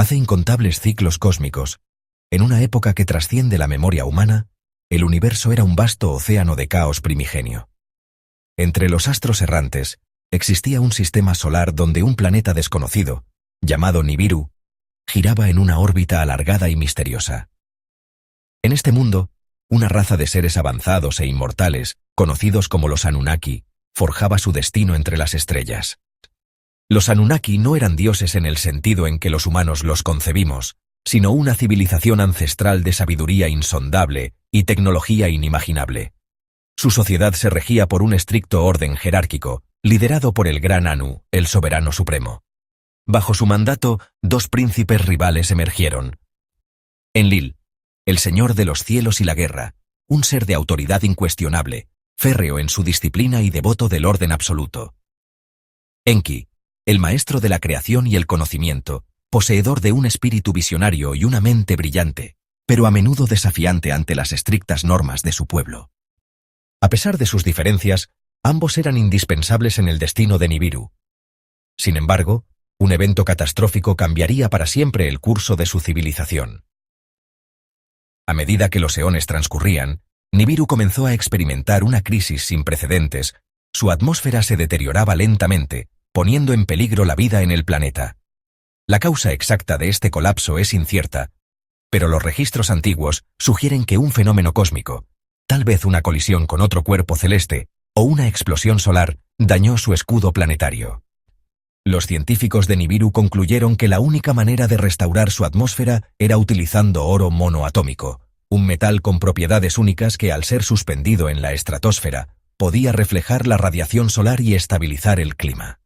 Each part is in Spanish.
Hace incontables ciclos cósmicos, en una época que trasciende la memoria humana, el universo era un vasto océano de caos primigenio. Entre los astros errantes, existía un sistema solar donde un planeta desconocido, llamado Nibiru, giraba en una órbita alargada y misteriosa. En este mundo, una raza de seres avanzados e inmortales, conocidos como los Anunnaki, forjaba su destino entre las estrellas. Los Anunnaki no eran dioses en el sentido en que los humanos los concebimos, sino una civilización ancestral de sabiduría insondable y tecnología inimaginable. Su sociedad se regía por un estricto orden jerárquico, liderado por el Gran Anu, el soberano supremo. Bajo su mandato, dos príncipes rivales emergieron. Enlil, el señor de los cielos y la guerra, un ser de autoridad incuestionable, férreo en su disciplina y devoto del orden absoluto. Enki, el maestro de la creación y el conocimiento, poseedor de un espíritu visionario y una mente brillante, pero a menudo desafiante ante las estrictas normas de su pueblo. A pesar de sus diferencias, ambos eran indispensables en el destino de Nibiru. Sin embargo, un evento catastrófico cambiaría para siempre el curso de su civilización. A medida que los eones transcurrían, Nibiru comenzó a experimentar una crisis sin precedentes. Su atmósfera se deterioraba lentamente, poniendo en peligro la vida en el planeta. La causa exacta de este colapso es incierta, pero los registros antiguos sugieren que un fenómeno cósmico, tal vez una colisión con otro cuerpo celeste o una explosión solar, dañó su escudo planetario. Los científicos de Nibiru concluyeron que la única manera de restaurar su atmósfera era utilizando oro monoatómico, un metal con propiedades únicas que, al ser suspendido en la estratosfera, podía reflejar la radiación solar y estabilizar el clima.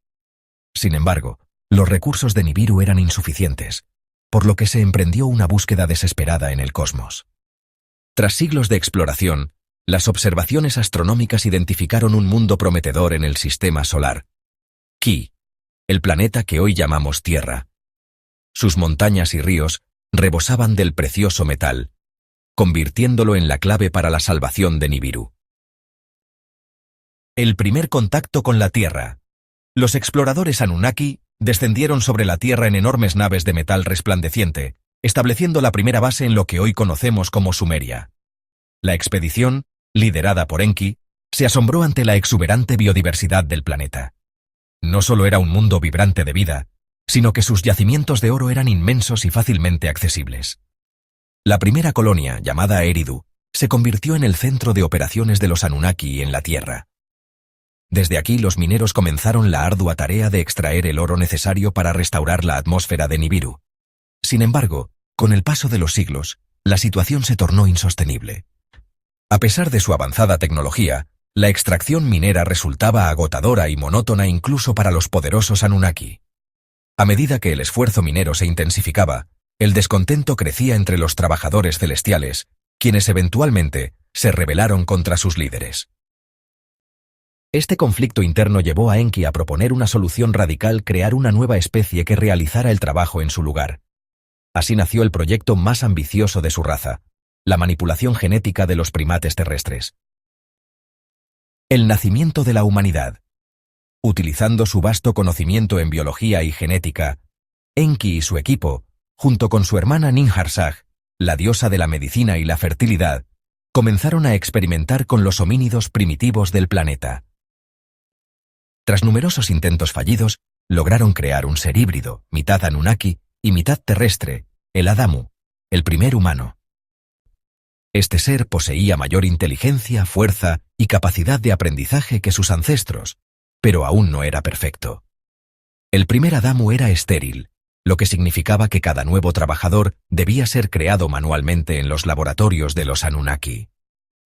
Sin embargo, los recursos de Nibiru eran insuficientes, por lo que se emprendió una búsqueda desesperada en el cosmos. Tras siglos de exploración, las observaciones astronómicas identificaron un mundo prometedor en el sistema solar, Ki, el planeta que hoy llamamos Tierra. Sus montañas y ríos rebosaban del precioso metal, convirtiéndolo en la clave para la salvación de Nibiru. El primer contacto con la Tierra. Los exploradores Anunnaki descendieron sobre la Tierra en enormes naves de metal resplandeciente, estableciendo la primera base en lo que hoy conocemos como Sumeria. La expedición, liderada por Enki, se asombró ante la exuberante biodiversidad del planeta. No solo era un mundo vibrante de vida, sino que sus yacimientos de oro eran inmensos y fácilmente accesibles. La primera colonia, llamada Eridu, se convirtió en el centro de operaciones de los Anunnaki en la Tierra. Desde aquí los mineros comenzaron la ardua tarea de extraer el oro necesario para restaurar la atmósfera de Nibiru. Sin embargo, con el paso de los siglos, la situación se tornó insostenible. A pesar de su avanzada tecnología, la extracción minera resultaba agotadora y monótona incluso para los poderosos Anunnaki. A medida que el esfuerzo minero se intensificaba, el descontento crecía entre los trabajadores celestiales, quienes eventualmente se rebelaron contra sus líderes. Este conflicto interno llevó a Enki a proponer una solución radical: crear una nueva especie que realizara el trabajo en su lugar. Así nació el proyecto más ambicioso de su raza, la manipulación genética de los primates terrestres. El nacimiento de la humanidad. Utilizando su vasto conocimiento en biología y genética, Enki y su equipo, junto con su hermana Ninhursag, la diosa de la medicina y la fertilidad, comenzaron a experimentar con los homínidos primitivos del planeta. Tras numerosos intentos fallidos, lograron crear un ser híbrido, mitad Anunnaki y mitad terrestre, el Adamu, el primer humano. Este ser poseía mayor inteligencia, fuerza y capacidad de aprendizaje que sus ancestros, pero aún no era perfecto. El primer Adamu era estéril, lo que significaba que cada nuevo trabajador debía ser creado manualmente en los laboratorios de los Anunnaki.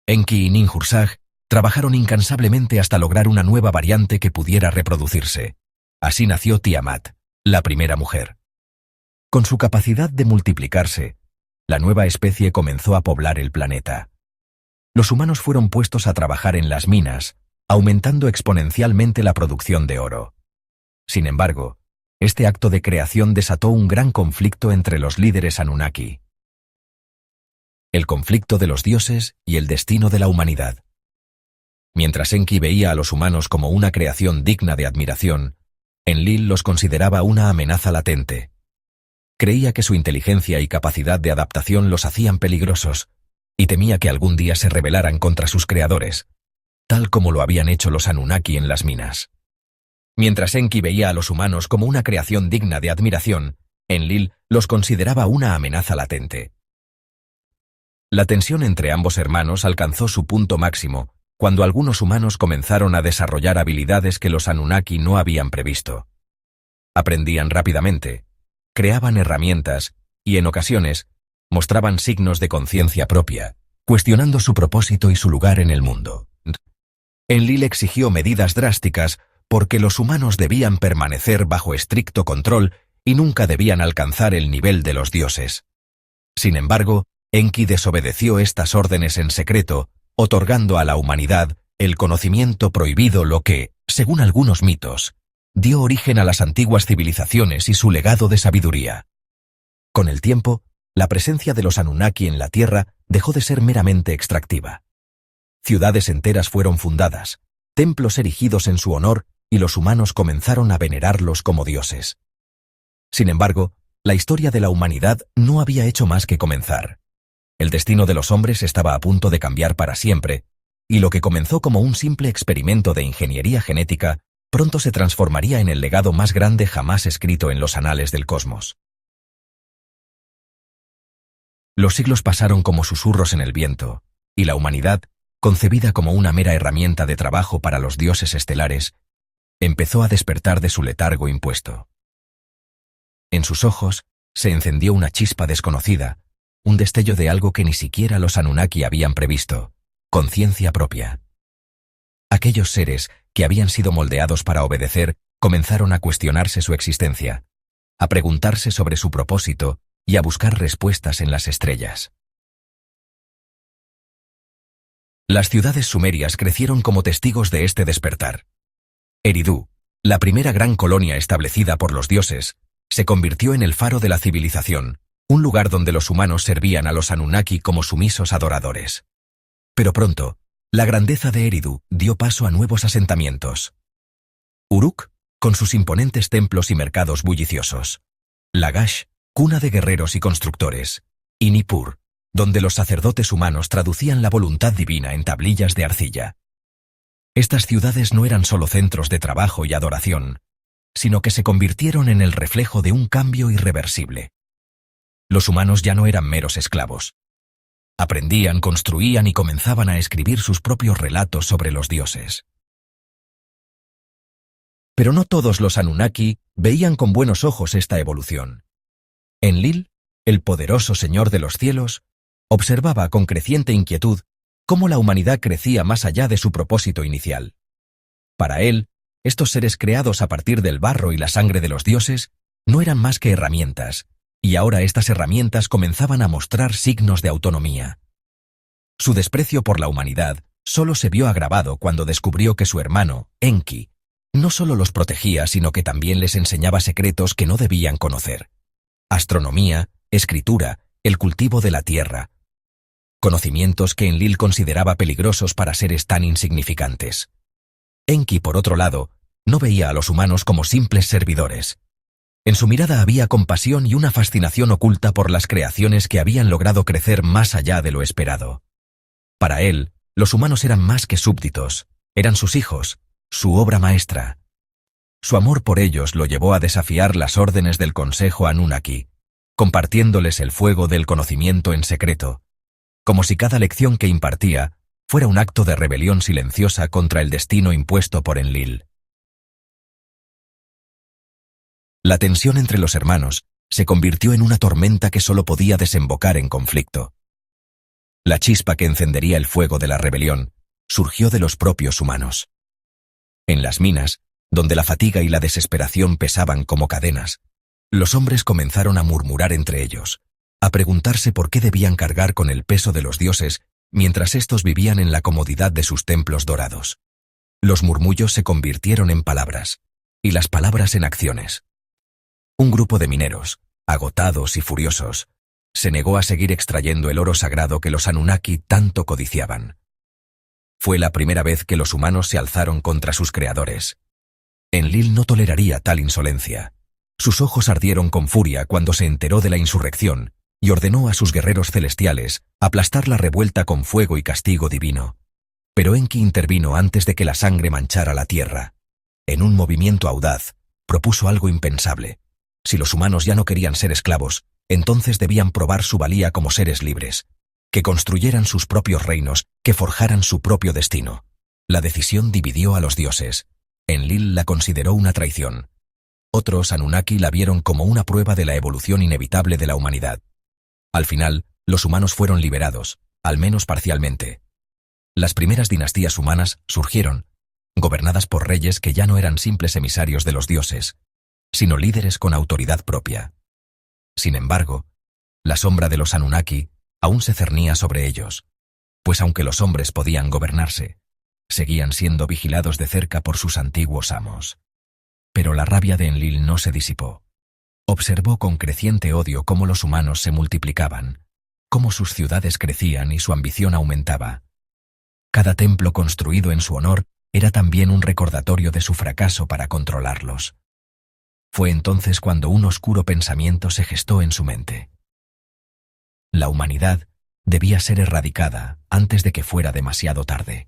Enki y Ninhursag trabajaron incansablemente hasta lograr una nueva variante que pudiera reproducirse. Así nació Tiamat, la primera mujer. Con su capacidad de multiplicarse, la nueva especie comenzó a poblar el planeta. Los humanos fueron puestos a trabajar en las minas, aumentando exponencialmente la producción de oro. Sin embargo, este acto de creación desató un gran conflicto entre los líderes Anunnaki. El conflicto de los dioses y el destino de la humanidad. Mientras Enki veía a los humanos como una creación digna de admiración, Enlil los consideraba una amenaza latente. Creía que su inteligencia y capacidad de adaptación los hacían peligrosos, y temía que algún día se rebelaran contra sus creadores, tal como lo habían hecho los Anunnaki en las minas. Mientras Enki veía a los humanos como una creación digna de admiración, Enlil los consideraba una amenaza latente. La tensión entre ambos hermanos alcanzó su punto máximo cuando algunos humanos comenzaron a desarrollar habilidades que los Anunnaki no habían previsto. Aprendían rápidamente, creaban herramientas y, en ocasiones, mostraban signos de conciencia propia, cuestionando su propósito y su lugar en el mundo. Enlil exigió medidas drásticas porque los humanos debían permanecer bajo estricto control y nunca debían alcanzar el nivel de los dioses. Sin embargo, Enki desobedeció estas órdenes en secreto, otorgando a la humanidad el conocimiento prohibido, lo que, según algunos mitos, dio origen a las antiguas civilizaciones y su legado de sabiduría. Con el tiempo, la presencia de los Anunnaki en la Tierra dejó de ser meramente extractiva. Ciudades enteras fueron fundadas, templos erigidos en su honor, y los humanos comenzaron a venerarlos como dioses. Sin embargo, la historia de la humanidad no había hecho más que comenzar. El destino de los hombres estaba a punto de cambiar para siempre, y lo que comenzó como un simple experimento de ingeniería genética pronto se transformaría en el legado más grande jamás escrito en los anales del cosmos. Los siglos pasaron como susurros en el viento, y la humanidad, concebida como una mera herramienta de trabajo para los dioses estelares, empezó a despertar de su letargo impuesto. En sus ojos se encendió una chispa desconocida, un destello de algo que ni siquiera los Anunnaki habían previsto: conciencia propia. Aquellos seres que habían sido moldeados para obedecer comenzaron a cuestionarse su existencia, a preguntarse sobre su propósito y a buscar respuestas en las estrellas. Las ciudades sumerias crecieron como testigos de este despertar. Eridu, la primera gran colonia establecida por los dioses, se convirtió en el faro de la civilización, un lugar donde los humanos servían a los Anunnaki como sumisos adoradores. Pero pronto, la grandeza de Eridu dio paso a nuevos asentamientos. Uruk, con sus imponentes templos y mercados bulliciosos. Lagash, cuna de guerreros y constructores. Y Nippur, donde los sacerdotes humanos traducían la voluntad divina en tablillas de arcilla. Estas ciudades no eran solo centros de trabajo y adoración, sino que se convirtieron en el reflejo de un cambio irreversible. Los humanos ya no eran meros esclavos. Aprendían, construían y comenzaban a escribir sus propios relatos sobre los dioses. Pero no todos los Anunnaki veían con buenos ojos esta evolución. Enlil, el poderoso señor de los cielos, observaba con creciente inquietud cómo la humanidad crecía más allá de su propósito inicial. Para él, estos seres creados a partir del barro y la sangre de los dioses no eran más que herramientas, y ahora estas herramientas comenzaban a mostrar signos de autonomía. Su desprecio por la humanidad solo se vio agravado cuando descubrió que su hermano, Enki, no solo los protegía, sino que también les enseñaba secretos que no debían conocer: astronomía, escritura, el cultivo de la tierra. Conocimientos que Enlil consideraba peligrosos para seres tan insignificantes. Enki, por otro lado, no veía a los humanos como simples servidores. En su mirada había compasión y una fascinación oculta por las creaciones que habían logrado crecer más allá de lo esperado. Para él, los humanos eran más que súbditos, eran sus hijos, su obra maestra. Su amor por ellos lo llevó a desafiar las órdenes del Consejo Anunnaki, compartiéndoles el fuego del conocimiento en secreto, como si cada lección que impartía fuera un acto de rebelión silenciosa contra el destino impuesto por Enlil. La tensión entre los hermanos se convirtió en una tormenta que solo podía desembocar en conflicto. La chispa que encendería el fuego de la rebelión surgió de los propios humanos. En las minas, donde la fatiga y la desesperación pesaban como cadenas, los hombres comenzaron a murmurar entre ellos, a preguntarse por qué debían cargar con el peso de los dioses mientras éstos vivían en la comodidad de sus templos dorados. Los murmullos se convirtieron en palabras, y las palabras en acciones. Un grupo de mineros, agotados y furiosos, se negó a seguir extrayendo el oro sagrado que los Anunnaki tanto codiciaban. Fue la primera vez que los humanos se alzaron contra sus creadores. Enlil no toleraría tal insolencia, Sus ojos ardieron con furia cuando se enteró de la insurrección y ordenó a sus guerreros celestiales aplastar la revuelta con fuego y castigo divino. Pero Enki intervino antes de que la sangre manchara la tierra. En un movimiento audaz, propuso algo impensable. Si los humanos ya no querían ser esclavos, entonces debían probar su valía como seres libres, que construyeran sus propios reinos, que forjaran su propio destino. La decisión dividió a los dioses. Enlil la consideró una traición. Otros Anunnaki la vieron como una prueba de la evolución inevitable de la humanidad. Al final, los humanos fueron liberados, al menos parcialmente. Las primeras dinastías humanas surgieron, gobernadas por reyes que ya no eran simples emisarios de los dioses, sino líderes con autoridad propia. Sin embargo, la sombra de los Anunnaki aún se cernía sobre ellos, pues aunque los hombres podían gobernarse, seguían siendo vigilados de cerca por sus antiguos amos. Pero la rabia de Enlil no se disipó. Observó con creciente odio cómo los humanos se multiplicaban, cómo sus ciudades crecían y su ambición aumentaba. Cada templo construido en su honor era también un recordatorio de su fracaso para controlarlos. Fue entonces cuando un oscuro pensamiento se gestó en su mente. La humanidad debía ser erradicada antes de que fuera demasiado tarde.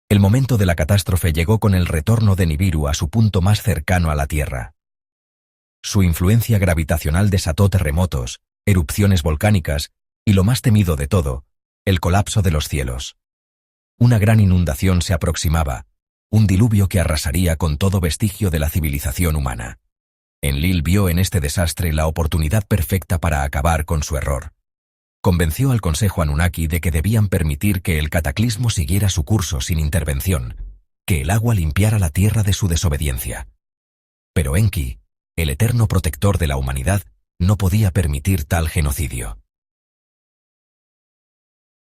El momento de la catástrofe llegó con el retorno de Nibiru a su punto más cercano a la Tierra. Su influencia gravitacional desató terremotos, erupciones volcánicas y, lo más temido de todo, el colapso de los cielos. Una gran inundación se aproximaba, un diluvio que arrasaría con todo vestigio de la civilización humana. Enlil vio en este desastre la oportunidad perfecta para acabar con su error. Convenció al Consejo Anunnaki de que debían permitir que el cataclismo siguiera su curso sin intervención, que el agua limpiara la tierra de su desobediencia. Pero Enki, el eterno protector de la humanidad, no podía permitir tal genocidio.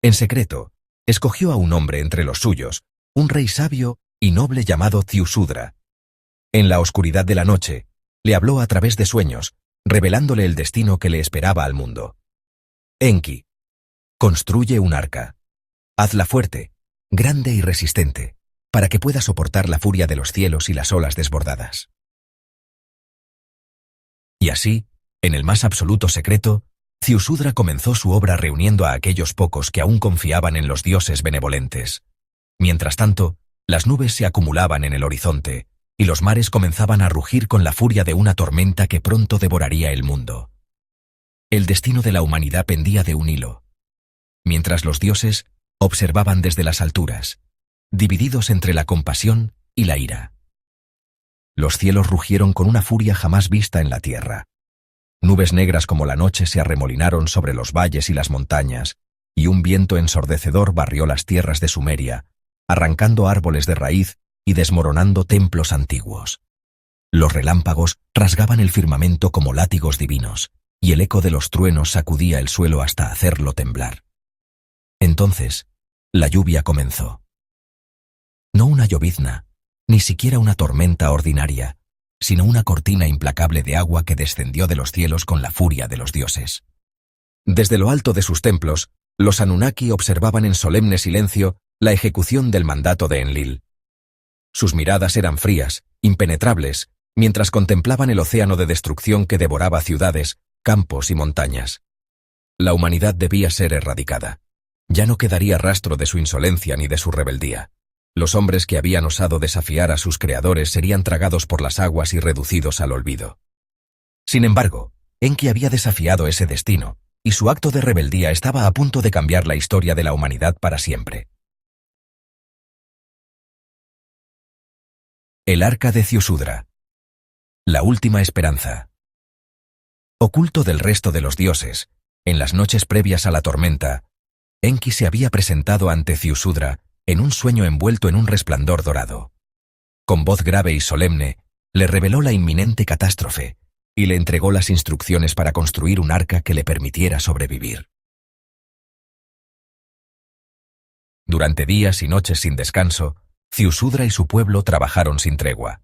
En secreto, escogió a un hombre entre los suyos, un rey sabio y noble llamado Ziusudra. En la oscuridad de la noche, le habló a través de sueños, revelándole el destino que le esperaba al mundo. Enki, construye un arca. Hazla fuerte, grande y resistente, para que pueda soportar la furia de los cielos y las olas desbordadas. Y así, en el más absoluto secreto, Ziusudra comenzó su obra reuniendo a aquellos pocos que aún confiaban en los dioses benevolentes. Mientras tanto, las nubes se acumulaban en el horizonte, y los mares comenzaban a rugir con la furia de una tormenta que pronto devoraría el mundo. El destino de la humanidad pendía de un hilo, mientras los dioses observaban desde las alturas, divididos entre la compasión y la ira. Los cielos rugieron con una furia jamás vista en la tierra. Nubes negras como la noche se arremolinaron sobre los valles y las montañas, y un viento ensordecedor barrió las tierras de Sumeria, arrancando árboles de raíz y desmoronando templos antiguos. Los relámpagos rasgaban el firmamento como látigos divinos, y el eco de los truenos sacudía el suelo hasta hacerlo temblar. Entonces, la lluvia comenzó. No una llovizna, ni siquiera una tormenta ordinaria, sino una cortina implacable de agua que descendió de los cielos con la furia de los dioses. Desde lo alto de sus templos, los Anunnaki observaban en solemne silencio la ejecución del mandato de Enlil. Sus miradas eran frías, impenetrables, mientras contemplaban el océano de destrucción que devoraba ciudades, campos y montañas. La humanidad debía ser erradicada. Ya no quedaría rastro de su insolencia ni de su rebeldía. Los hombres que habían osado desafiar a sus creadores serían tragados por las aguas y reducidos al olvido. Sin embargo, Enki había desafiado ese destino, y su acto de rebeldía estaba a punto de cambiar la historia de la humanidad para siempre. El arca de Ziusudra. La última esperanza. Oculto del resto de los dioses, en las noches previas a la tormenta, Enki se había presentado ante Ziusudra en un sueño envuelto en un resplandor dorado. Con voz grave y solemne, le reveló la inminente catástrofe y le entregó las instrucciones para construir un arca que le permitiera sobrevivir. Durante días y noches sin descanso, Ziusudra y su pueblo trabajaron sin tregua.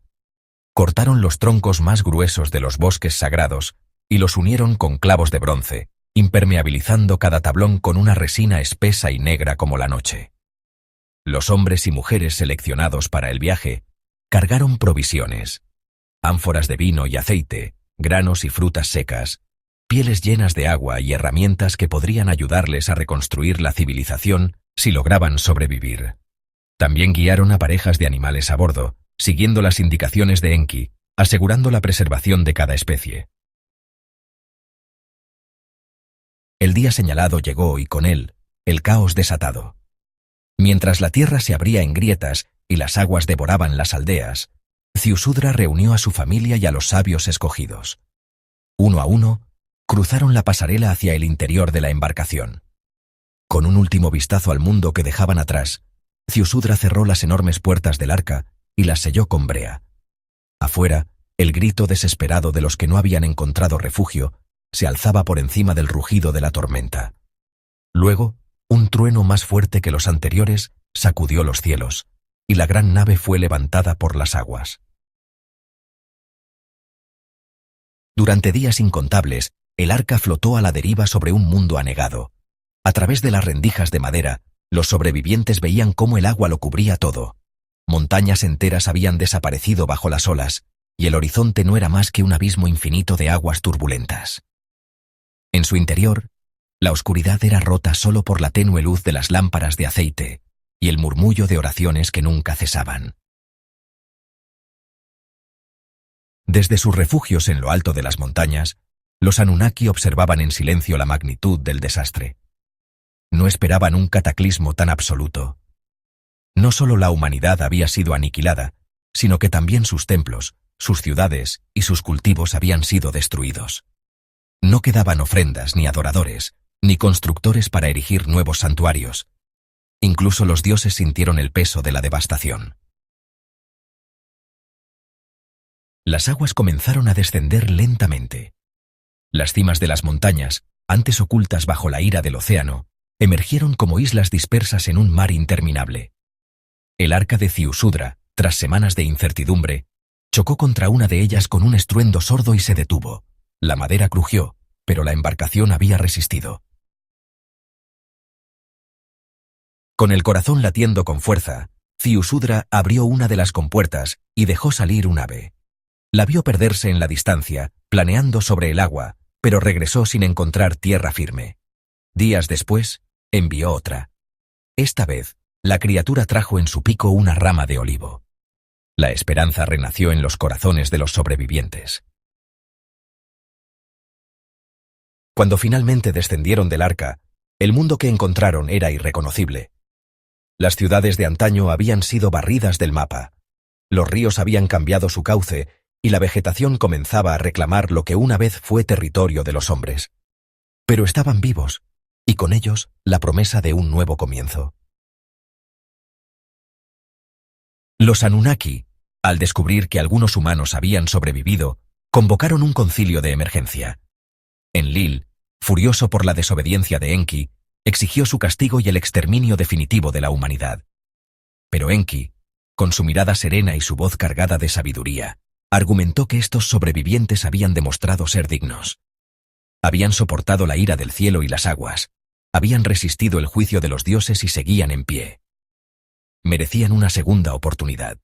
Cortaron los troncos más gruesos de los bosques sagrados y los unieron con clavos de bronce, impermeabilizando cada tablón con una resina espesa y negra como la noche. Los hombres y mujeres seleccionados para el viaje cargaron provisiones, ánforas de vino y aceite, granos y frutas secas, pieles llenas de agua y herramientas que podrían ayudarles a reconstruir la civilización si lograban sobrevivir. También guiaron a parejas de animales a bordo, siguiendo las indicaciones de Enki, asegurando la preservación de cada especie. El día señalado llegó y con él, el caos desatado. Mientras la tierra se abría en grietas y las aguas devoraban las aldeas, Ziusudra reunió a su familia y a los sabios escogidos. Uno a uno, cruzaron la pasarela hacia el interior de la embarcación. Con un último vistazo al mundo que dejaban atrás, Ziusudra cerró las enormes puertas del arca y las selló con brea. Afuera, el grito desesperado de los que no habían encontrado refugio se alzaba por encima del rugido de la tormenta. Luego, un trueno más fuerte que los anteriores sacudió los cielos, y la gran nave fue levantada por las aguas. Durante días incontables, el arca flotó a la deriva sobre un mundo anegado. A través de las rendijas de madera, los sobrevivientes veían cómo el agua lo cubría todo. Montañas enteras habían desaparecido bajo las olas, y el horizonte no era más que un abismo infinito de aguas turbulentas. En su interior, la oscuridad era rota solo por la tenue luz de las lámparas de aceite y el murmullo de oraciones que nunca cesaban. Desde sus refugios en lo alto de las montañas, los Anunnaki observaban en silencio la magnitud del desastre. No esperaban un cataclismo tan absoluto. No solo la humanidad había sido aniquilada, sino que también sus templos, sus ciudades y sus cultivos habían sido destruidos. No quedaban ofrendas ni adoradores, ni constructores para erigir nuevos santuarios. Incluso los dioses sintieron el peso de la devastación. Las aguas comenzaron a descender lentamente. Las cimas de las montañas, antes ocultas bajo la ira del océano, emergieron como islas dispersas en un mar interminable. El arca de Ziusudra, tras semanas de incertidumbre, chocó contra una de ellas con un estruendo sordo y se detuvo. La madera crujió, pero la embarcación había resistido. Con el corazón latiendo con fuerza, Ziusudra abrió una de las compuertas y dejó salir un ave. La vio perderse en la distancia, planeando sobre el agua, pero regresó sin encontrar tierra firme. Días después, envió otra. Esta vez, la criatura trajo en su pico una rama de olivo. La esperanza renació en los corazones de los sobrevivientes. Cuando finalmente descendieron del arca, el mundo que encontraron era irreconocible. Las ciudades de antaño habían sido barridas del mapa. Los ríos habían cambiado su cauce y la vegetación comenzaba a reclamar lo que una vez fue territorio de los hombres. Pero estaban vivos, y con ellos la promesa de un nuevo comienzo. Los Anunnaki, al descubrir que algunos humanos habían sobrevivido, convocaron un concilio de emergencia. Enlil, furioso por la desobediencia de Enki, exigió su castigo y el exterminio definitivo de la humanidad. Pero Enki, con su mirada serena y su voz cargada de sabiduría, argumentó que estos sobrevivientes habían demostrado ser dignos. Habían soportado la ira del cielo y las aguas, habían resistido el juicio de los dioses y seguían en pie. Merecían una segunda oportunidad.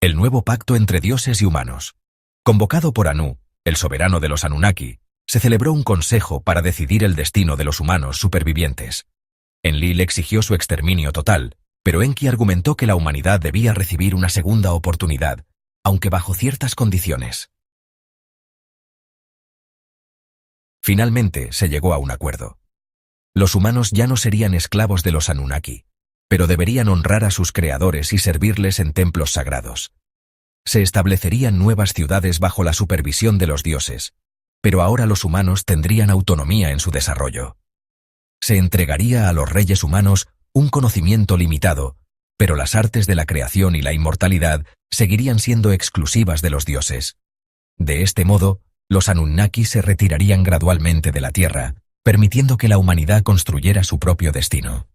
El nuevo pacto entre dioses y humanos. Convocado por Anu, el soberano de los Anunnaki, se celebró un consejo para decidir el destino de los humanos supervivientes. Enlil exigió su exterminio total, pero Enki argumentó que la humanidad debía recibir una segunda oportunidad, aunque bajo ciertas condiciones. Finalmente se llegó a un acuerdo. Los humanos ya no serían esclavos de los Anunnaki, pero deberían honrar a sus creadores y servirles en templos sagrados. Se establecerían nuevas ciudades bajo la supervisión de los dioses, pero ahora los humanos tendrían autonomía en su desarrollo. Se entregaría a los reyes humanos un conocimiento limitado, pero las artes de la creación y la inmortalidad seguirían siendo exclusivas de los dioses. De este modo, los Anunnaki se retirarían gradualmente de la Tierra, permitiendo que la humanidad construyera su propio destino.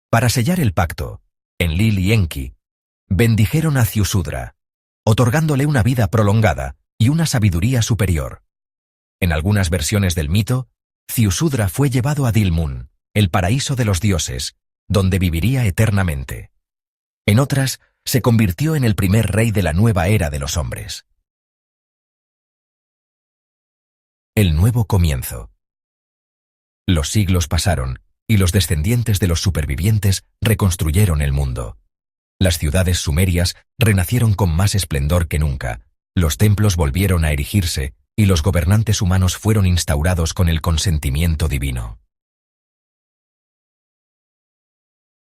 Para sellar el pacto, Enlil y Enki bendijeron a Ziusudra, otorgándole una vida prolongada y una sabiduría superior. En algunas versiones del mito, Ziusudra fue llevado a Dilmun, el paraíso de los dioses, donde viviría eternamente. En otras, se convirtió en el primer rey de la nueva era de los hombres. El nuevo comienzo. Los siglos pasaron, y los descendientes de los supervivientes reconstruyeron el mundo. Las ciudades sumerias renacieron con más esplendor que nunca, los templos volvieron a erigirse, y los gobernantes humanos fueron instaurados con el consentimiento divino.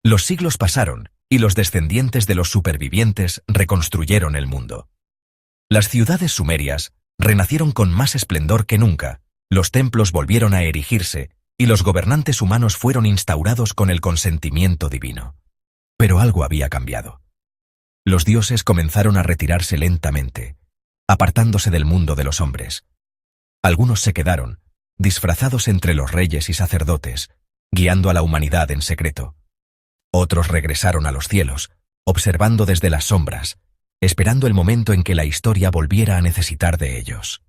Los siglos pasaron, y los descendientes de los supervivientes reconstruyeron el mundo. Las ciudades sumerias renacieron con más esplendor que nunca, los templos volvieron a erigirse, y los gobernantes humanos fueron instaurados con el consentimiento divino. Pero algo había cambiado. Los dioses comenzaron a retirarse lentamente, apartándose del mundo de los hombres. Algunos se quedaron, disfrazados entre los reyes y sacerdotes, guiando a la humanidad en secreto. Otros regresaron a los cielos, observando desde las sombras, esperando el momento en que la historia volviera a necesitar de ellos.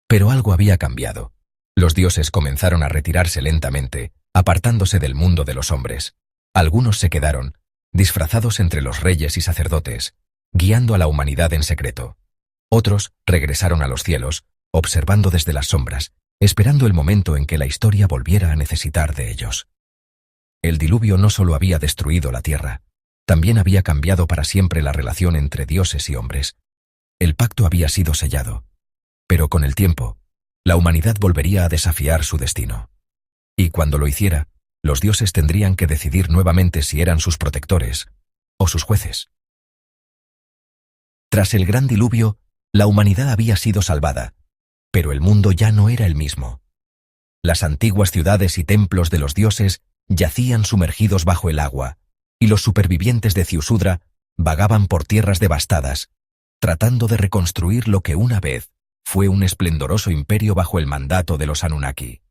Pero algo había cambiado. Los dioses comenzaron a retirarse lentamente, apartándose del mundo de los hombres. Algunos se quedaron, disfrazados entre los reyes y sacerdotes, guiando a la humanidad en secreto. Otros regresaron a los cielos, observando desde las sombras, esperando el momento en que la historia volviera a necesitar de ellos. El diluvio no solo había destruido la tierra, también había cambiado para siempre la relación entre dioses y hombres. El pacto había sido sellado, pero con el tiempo, la humanidad volvería a desafiar su destino. Y cuando lo hiciera, los dioses tendrían que decidir nuevamente si eran sus protectores o sus jueces. Tras el gran diluvio, la humanidad había sido salvada, pero el mundo ya no era el mismo. Las antiguas ciudades y templos de los dioses yacían sumergidos bajo el agua, y los supervivientes de Ziusudra vagaban por tierras devastadas, tratando de reconstruir lo que una vez fue un esplendoroso imperio bajo el mandato de los Anunnaki.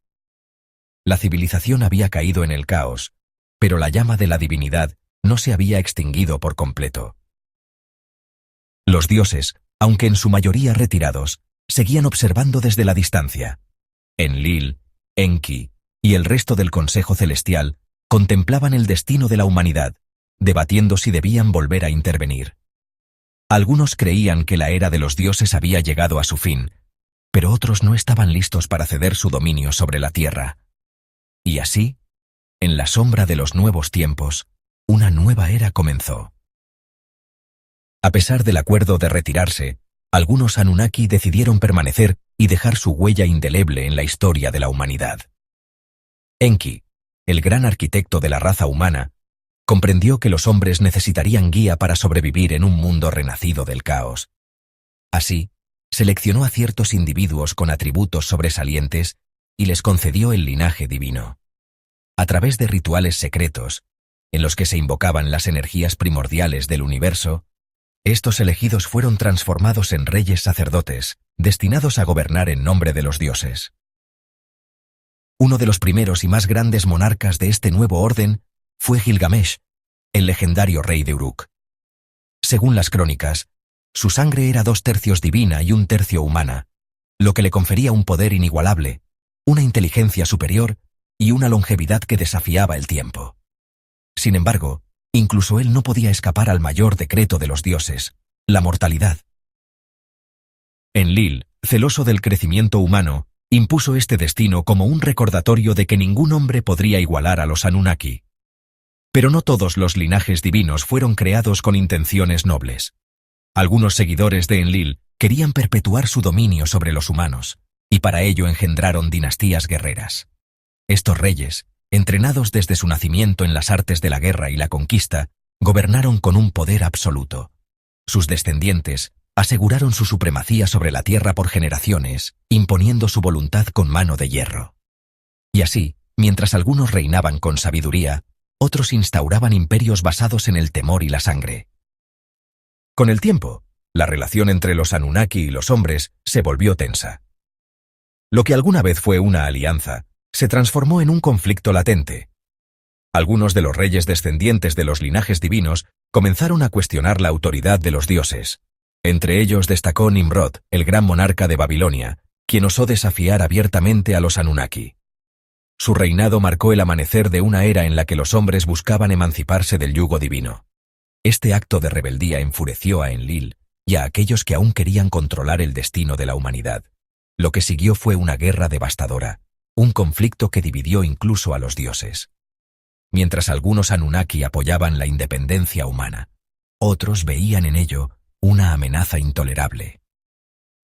La civilización había caído en el caos, pero la llama de la divinidad no se había extinguido por completo. Los dioses, aunque en su mayoría retirados, seguían observando desde la distancia. Enlil, Enki y el resto del Consejo Celestial contemplaban el destino de la humanidad, debatiendo si debían volver a intervenir. Algunos creían que la era de los dioses había llegado a su fin, pero otros no estaban listos para ceder su dominio sobre la tierra. Y así, en la sombra de los nuevos tiempos, una nueva era comenzó. A pesar del acuerdo de retirarse, algunos Anunnaki decidieron permanecer y dejar su huella indeleble en la historia de la humanidad. Enki, el gran arquitecto de la raza humana, comprendió que los hombres necesitarían guía para sobrevivir en un mundo renacido del caos. Así, seleccionó a ciertos individuos con atributos sobresalientes y les concedió el linaje divino. A través de rituales secretos, en los que se invocaban las energías primordiales del universo, estos elegidos fueron transformados en reyes sacerdotes, destinados a gobernar en nombre de los dioses. Uno de los primeros y más grandes monarcas de este nuevo orden fue Gilgamesh, el legendario rey de Uruk. Según las crónicas, su sangre era 2/3 divina y 1/3 humana, lo que le confería un poder inigualable, una inteligencia superior y una longevidad que desafiaba el tiempo. Sin embargo, incluso él no podía escapar al mayor decreto de los dioses, la mortalidad. Enlil, celoso del crecimiento humano, impuso este destino como un recordatorio de que ningún hombre podría igualar a los Anunnaki. Pero no todos los linajes divinos fueron creados con intenciones nobles. Algunos seguidores de Enlil querían perpetuar su dominio sobre los humanos, y para ello engendraron dinastías guerreras. Estos reyes, entrenados desde su nacimiento en las artes de la guerra y la conquista, gobernaron con un poder absoluto. Sus descendientes aseguraron su supremacía sobre la tierra por generaciones, imponiendo su voluntad con mano de hierro. Y así, mientras algunos reinaban con sabiduría, otros instauraban imperios basados en el temor y la sangre. Con el tiempo, la relación entre los Anunnaki y los hombres se volvió tensa. Lo que alguna vez fue una alianza, se transformó en un conflicto latente. Algunos de los reyes descendientes de los linajes divinos comenzaron a cuestionar la autoridad de los dioses. Entre ellos destacó Nimrod, el gran monarca de Babilonia, quien osó desafiar abiertamente a los Anunnaki. Su reinado marcó el amanecer de una era en la que los hombres buscaban emanciparse del yugo divino. Este acto de rebeldía enfureció a Enlil y a aquellos que aún querían controlar el destino de la humanidad. Lo que siguió fue una guerra devastadora, un conflicto que dividió incluso a los dioses. Mientras algunos Anunnaki apoyaban la independencia humana, otros veían en ello una amenaza intolerable.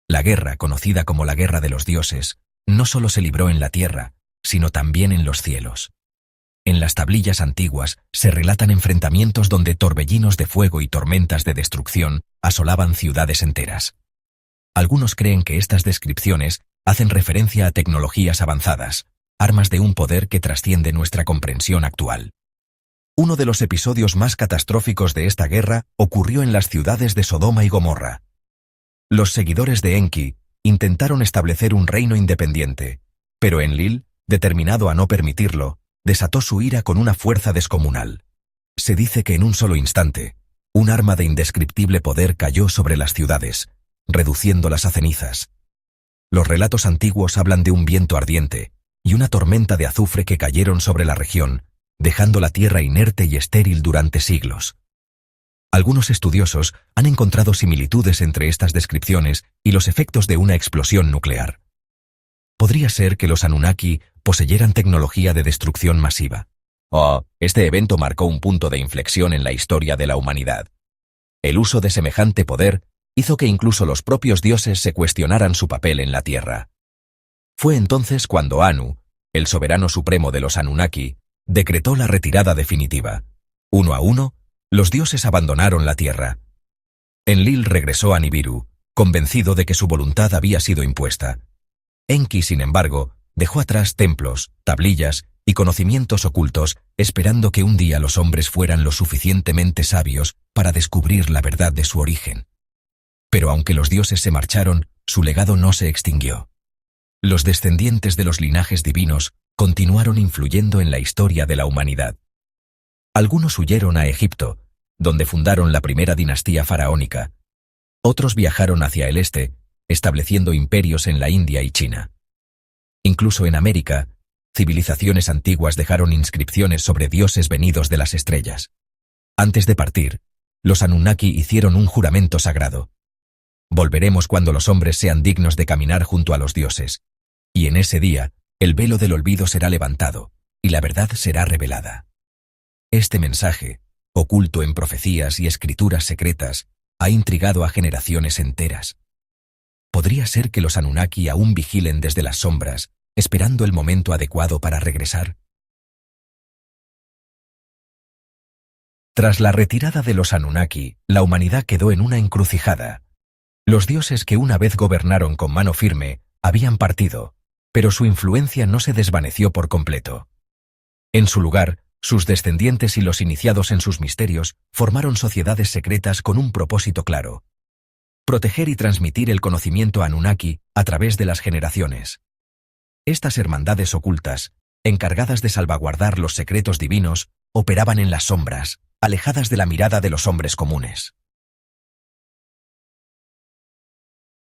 La guerra, conocida como la Guerra de los Dioses, no solo se libró en la tierra, sino también en los cielos. En las tablillas antiguas se relatan enfrentamientos donde torbellinos de fuego y tormentas de destrucción asolaban ciudades enteras. Algunos creen que estas descripciones hacen referencia a tecnologías avanzadas, armas de un poder que trasciende nuestra comprensión actual. Uno de los episodios más catastróficos de esta guerra ocurrió en las ciudades de Sodoma y Gomorra. Los seguidores de Enki intentaron establecer un reino independiente, pero Enlil, determinado a no permitirlo, desató su ira con una fuerza descomunal. Se dice que en un solo instante, un arma de indescriptible poder cayó sobre las ciudades, reduciéndolas a cenizas. Los relatos antiguos hablan de un viento ardiente y una tormenta de azufre que cayeron sobre la región, dejando la tierra inerte y estéril durante siglos. Algunos estudiosos han encontrado similitudes entre estas descripciones y los efectos de una explosión nuclear. Podría ser que los Anunnaki poseyeran tecnología de destrucción masiva. Este evento marcó un punto de inflexión en la historia de la humanidad. El uso de semejante poder hizo que incluso los propios dioses se cuestionaran su papel en la Tierra. Fue entonces cuando Anu, el soberano supremo de los Anunnaki, decretó la retirada definitiva. Uno a uno, los dioses abandonaron la Tierra. Enlil regresó a Nibiru, convencido de que su voluntad había sido impuesta. Enki, sin embargo, dejó atrás templos, tablillas y conocimientos ocultos, esperando que un día los hombres fueran lo suficientemente sabios para descubrir la verdad de su origen. Pero aunque los dioses se marcharon, su legado no se extinguió. Los descendientes de los linajes divinos continuaron influyendo en la historia de la humanidad. Algunos huyeron a Egipto, donde fundaron la primera dinastía faraónica. Otros viajaron hacia el este, estableciendo imperios en la India y China. Incluso en América, civilizaciones antiguas dejaron inscripciones sobre dioses venidos de las estrellas. Antes de partir, los Anunnaki hicieron un juramento sagrado. Volveremos cuando los hombres sean dignos de caminar junto a los dioses, y en ese día, el velo del olvido será levantado, y la verdad será revelada. Este mensaje, oculto en profecías y escrituras secretas, ha intrigado a generaciones enteras. ¿Podría ser que los Anunnaki aún vigilen desde las sombras, esperando el momento adecuado para regresar? Tras la retirada de los Anunnaki, la humanidad quedó en una encrucijada. Los dioses que una vez gobernaron con mano firme habían partido, pero su influencia no se desvaneció por completo. En su lugar, sus descendientes y los iniciados en sus misterios formaron sociedades secretas con un propósito claro: proteger y transmitir el conocimiento Anunnaki a través de las generaciones. Estas hermandades ocultas, encargadas de salvaguardar los secretos divinos, operaban en las sombras, alejadas de la mirada de los hombres comunes.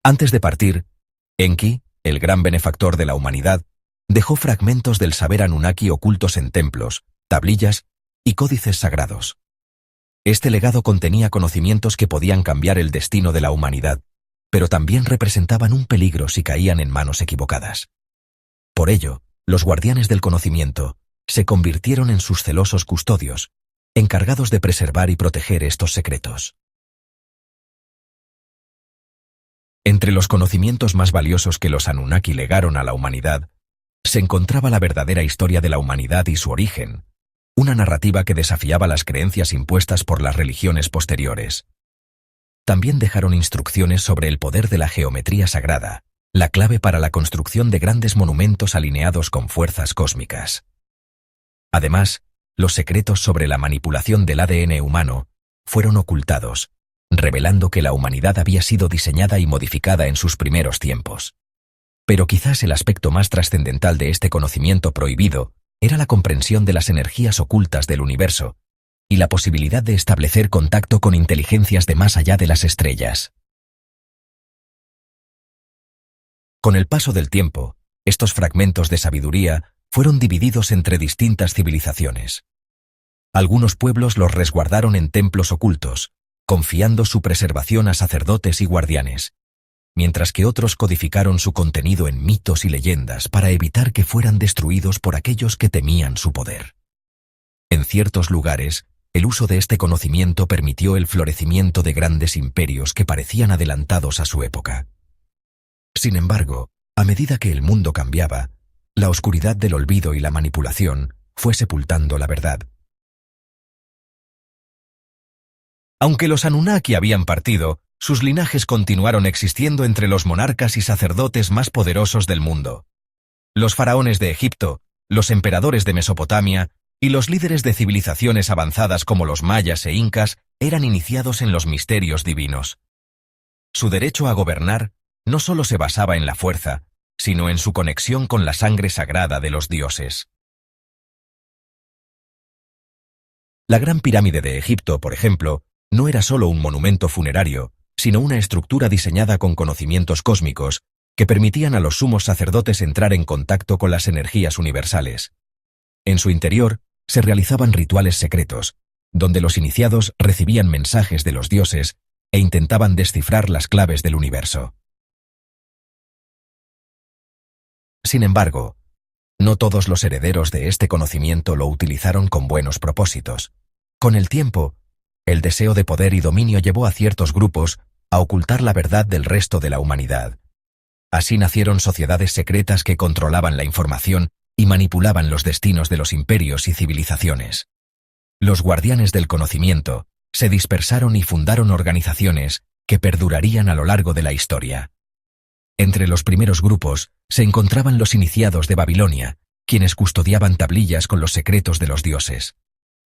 Antes de partir, Enki, el gran benefactor de la humanidad, dejó fragmentos del saber Anunnaki ocultos en templos, tablillas y códices sagrados. Este legado contenía conocimientos que podían cambiar el destino de la humanidad, pero también representaban un peligro si caían en manos equivocadas. Por ello, los guardianes del conocimiento se convirtieron en sus celosos custodios, encargados de preservar y proteger estos secretos. Entre los conocimientos más valiosos que los Anunnaki legaron a la humanidad, se encontraba la verdadera historia de la humanidad y su origen, una narrativa que desafiaba las creencias impuestas por las religiones posteriores. También dejaron instrucciones sobre el poder de la geometría sagrada, la clave para la construcción de grandes monumentos alineados con fuerzas cósmicas. Además, los secretos sobre la manipulación del ADN humano fueron ocultados, revelando que la humanidad había sido diseñada y modificada en sus primeros tiempos. Pero quizás el aspecto más trascendental de este conocimiento prohibido era la comprensión de las energías ocultas del universo y la posibilidad de establecer contacto con inteligencias de más allá de las estrellas. Con el paso del tiempo, estos fragmentos de sabiduría fueron divididos entre distintas civilizaciones. Algunos pueblos los resguardaron en templos ocultos, confiando su preservación a sacerdotes y guardianes, mientras que otros codificaron su contenido en mitos y leyendas para evitar que fueran destruidos por aquellos que temían su poder. En ciertos lugares, el uso de este conocimiento permitió el florecimiento de grandes imperios que parecían adelantados a su época. Sin embargo, a medida que el mundo cambiaba, la oscuridad del olvido y la manipulación fue sepultando la verdad. Aunque los Anunnaki habían partido, sus linajes continuaron existiendo entre los monarcas y sacerdotes más poderosos del mundo. Los faraones de Egipto, los emperadores de Mesopotamia y los líderes de civilizaciones avanzadas como los mayas e incas eran iniciados en los misterios divinos. Su derecho a gobernar no solo se basaba en la fuerza, sino en su conexión con la sangre sagrada de los dioses. La Gran Pirámide de Egipto, por ejemplo, no era solo un monumento funerario, sino una estructura diseñada con conocimientos cósmicos que permitían a los sumos sacerdotes entrar en contacto con las energías universales. En su interior se realizaban rituales secretos, donde los iniciados recibían mensajes de los dioses e intentaban descifrar las claves del universo. Sin embargo, no todos los herederos de este conocimiento lo utilizaron con buenos propósitos. Con el tiempo, el deseo de poder y dominio llevó a ciertos grupos a ocultar la verdad del resto de la humanidad. Así nacieron sociedades secretas que controlaban la información y manipulaban los destinos de los imperios y civilizaciones. Los guardianes del conocimiento se dispersaron y fundaron organizaciones que perdurarían a lo largo de la historia. Entre los primeros grupos se encontraban los iniciados de Babilonia, quienes custodiaban tablillas con los secretos de los dioses.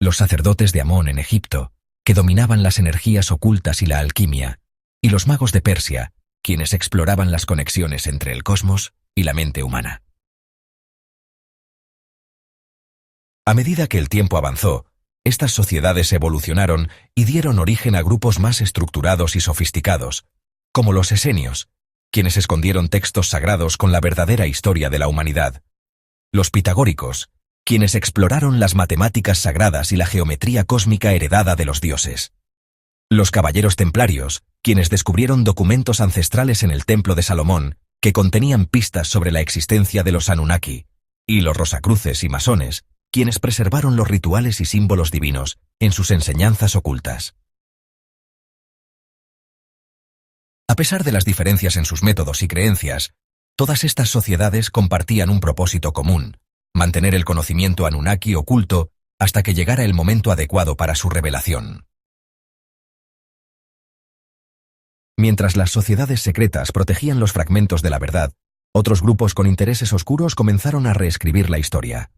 Los sacerdotes de Amón en Egipto, que dominaban las energías ocultas y la alquimia, y los magos de Persia, quienes exploraban las conexiones entre el cosmos y la mente humana. A medida que el tiempo avanzó, estas sociedades evolucionaron y dieron origen a grupos más estructurados y sofisticados, como los esenios, quienes escondieron textos sagrados con la verdadera historia de la humanidad. Los pitagóricos, quienes exploraron las matemáticas sagradas y la geometría cósmica heredada de los dioses. Los caballeros templarios, quienes descubrieron documentos ancestrales en el templo de Salomón, que contenían pistas sobre la existencia de los Anunnaki, y los rosacruces y masones, quienes preservaron los rituales y símbolos divinos en sus enseñanzas ocultas. A pesar de las diferencias en sus métodos y creencias, todas estas sociedades compartían un propósito común: mantener el conocimiento Anunnaki oculto hasta que llegara el momento adecuado para su revelación. Mientras las sociedades secretas protegían los fragmentos de la verdad, otros grupos con intereses oscuros comenzaron a reescribir la historia.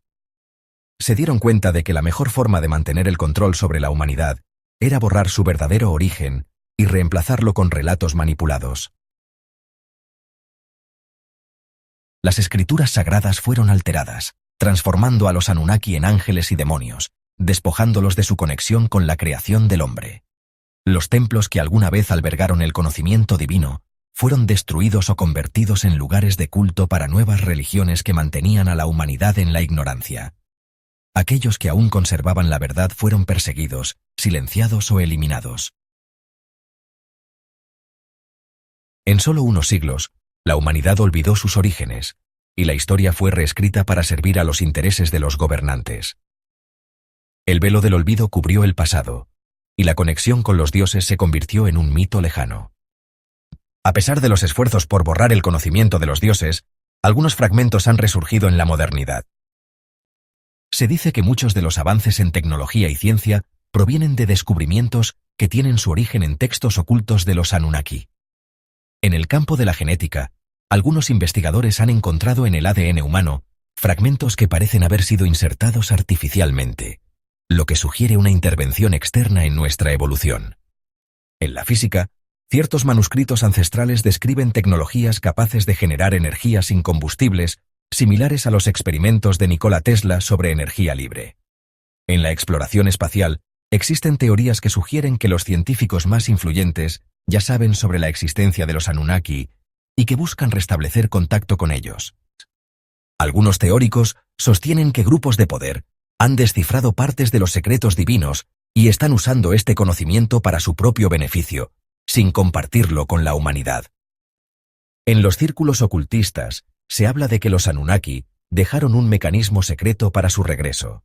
Se dieron cuenta de que la mejor forma de mantener el control sobre la humanidad era borrar su verdadero origen y reemplazarlo con relatos manipulados. Las escrituras sagradas fueron alteradas, transformando a los Anunnaki en ángeles y demonios, despojándolos de su conexión con la creación del hombre. Los templos que alguna vez albergaron el conocimiento divino fueron destruidos o convertidos en lugares de culto para nuevas religiones que mantenían a la humanidad en la ignorancia. Aquellos que aún conservaban la verdad fueron perseguidos, silenciados o eliminados. En solo unos siglos, la humanidad olvidó sus orígenes, y la historia fue reescrita para servir a los intereses de los gobernantes. El velo del olvido cubrió el pasado, y la conexión con los dioses se convirtió en un mito lejano. A pesar de los esfuerzos por borrar el conocimiento de los dioses, algunos fragmentos han resurgido en la modernidad. Se dice que muchos de los avances en tecnología y ciencia provienen de descubrimientos que tienen su origen en textos ocultos de los Anunnaki. En el campo de la genética, algunos investigadores han encontrado en el ADN humano fragmentos que parecen haber sido insertados artificialmente, lo que sugiere una intervención externa en nuestra evolución. En la física, ciertos manuscritos ancestrales describen tecnologías capaces de generar energías incombustibles similares a los experimentos de Nikola Tesla sobre energía libre. En la exploración espacial, existen teorías que sugieren que los científicos más influyentes ya saben sobre la existencia de los Anunnaki y que buscan restablecer contacto con ellos. Algunos teóricos sostienen que grupos de poder han descifrado partes de los secretos divinos y están usando este conocimiento para su propio beneficio, sin compartirlo con la humanidad. En los círculos ocultistas se habla de que los Anunnaki dejaron un mecanismo secreto para su regreso.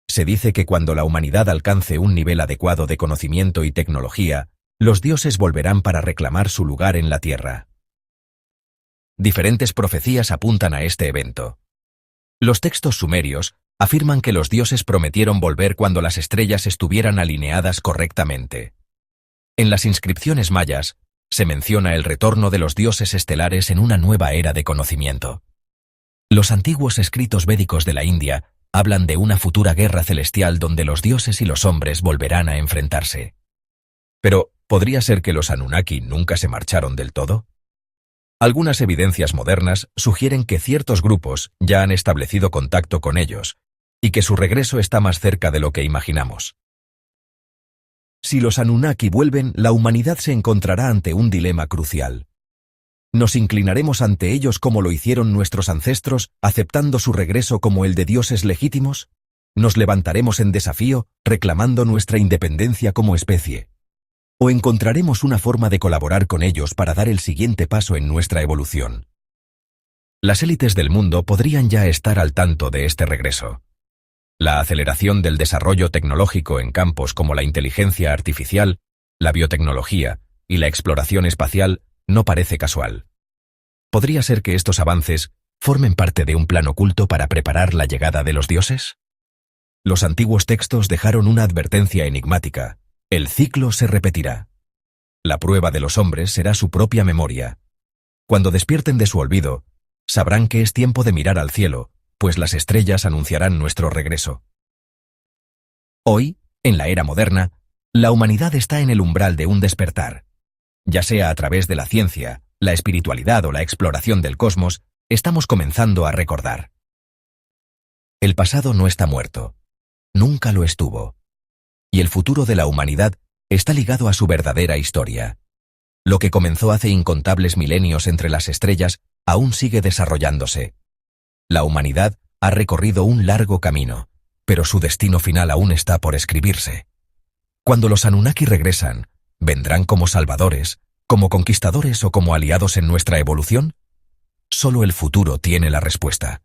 Se dice que cuando la humanidad alcance un nivel adecuado de conocimiento y tecnología, los dioses volverán para reclamar su lugar en la Tierra. Diferentes profecías apuntan a este evento. Los textos sumerios afirman que los dioses prometieron volver cuando las estrellas estuvieran alineadas correctamente. En las inscripciones mayas se menciona el retorno de los dioses estelares en una nueva era de conocimiento. Los antiguos escritos védicos de la India hablan de una futura guerra celestial donde los dioses y los hombres volverán a enfrentarse. Pero, ¿podría ser que los Anunnaki nunca se marcharon del todo? Algunas evidencias modernas sugieren que ciertos grupos ya han establecido contacto con ellos y que su regreso está más cerca de lo que imaginamos. Si los Anunnaki vuelven, la humanidad se encontrará ante un dilema crucial. ¿Nos inclinaremos ante ellos como lo hicieron nuestros ancestros, aceptando su regreso como el de dioses legítimos? ¿Nos levantaremos en desafío, reclamando nuestra independencia como especie? ¿O encontraremos una forma de colaborar con ellos para dar el siguiente paso en nuestra evolución? Las élites del mundo podrían ya estar al tanto de este regreso. La aceleración del desarrollo tecnológico en campos como la inteligencia artificial, la biotecnología y la exploración espacial no parece casual. ¿Podría ser que estos avances formen parte de un plan oculto para preparar la llegada de los dioses? Los antiguos textos dejaron una advertencia enigmática. El ciclo se repetirá. La prueba de los hombres será su propia memoria. Cuando despierten de su olvido, sabrán que es tiempo de mirar al cielo, pues las estrellas anunciarán nuestro regreso. Hoy, en la era moderna, la humanidad está en el umbral de un despertar. Ya sea a través de la ciencia, la espiritualidad o la exploración del cosmos, estamos comenzando a recordar. El pasado no está muerto. Nunca lo estuvo. Y el futuro de la humanidad está ligado a su verdadera historia. Lo que comenzó hace incontables milenios entre las estrellas aún sigue desarrollándose. La humanidad ha recorrido un largo camino, pero su destino final aún está por escribirse. Cuando los Anunnaki regresan, ¿vendrán como salvadores, como conquistadores o como aliados en nuestra evolución? Solo el futuro tiene la respuesta.